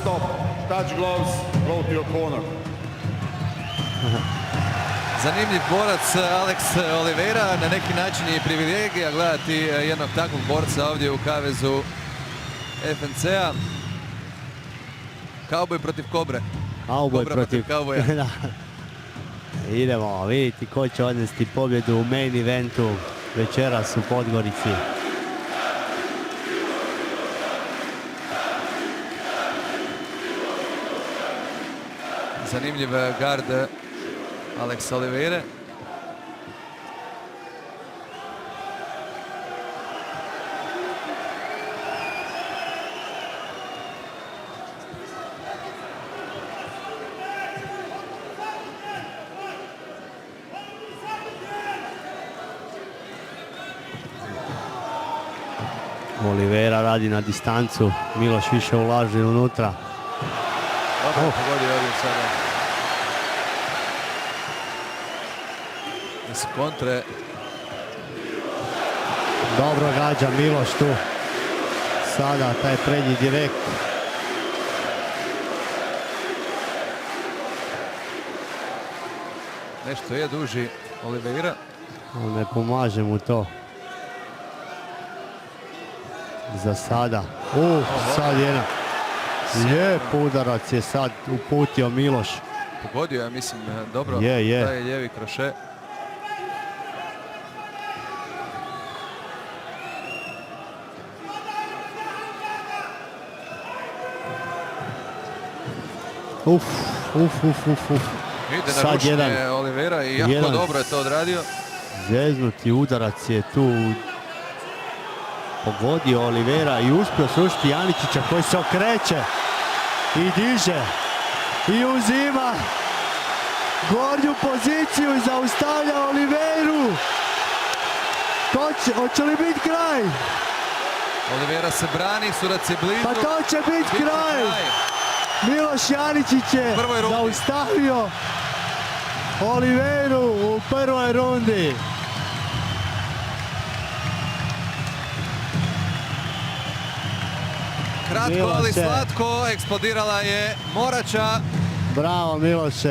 stop. Touch gloves, go to your corner. Zanimljiv borac Alex Oliveira, na neki način je privilegija gledati jednog takvog borca ovdje u kavezu FNC-a. Kauboj protiv Kobre. Kauboj protiv Kauboja. Idemo vidjeti ko će odnesti pobjedu u main eventu večeras u Podgorici. Zanimljiv gard Alex Oliveira. Oliveira radi na distancu, Miloš više ulaže unutra. Dobro, pogodio ovdje sada. Iz kontre. Dobro gađa Miloš tu. Sada taj prednji direkt. Nešto je duži Oliveira. Ne pomaže mu to. Za sada. Sad jedan. Lijep udarac je sad uputio Miloš. Pogodio, ja mislim, dobro. Je. Taj je lijevi kroše. Uf. Ide na Sad rušenje Oliveira i jako dobro je to odradio. Zeznuti udarac je tu pogodio Oliveira i uspio srušiti Janičića koji se okreće i diže i uzima gornju poziciju i zaustavlja Oliveiru. Hoće li biti kraj? Oliveira se brani, sudac je blizu. Pa to će biti kraj. Miloš Janičić je zaustavio Oliveiru u prvoj rundi. Kratko, ali slatko, eksplodirala je Morača. Bravo Miloše.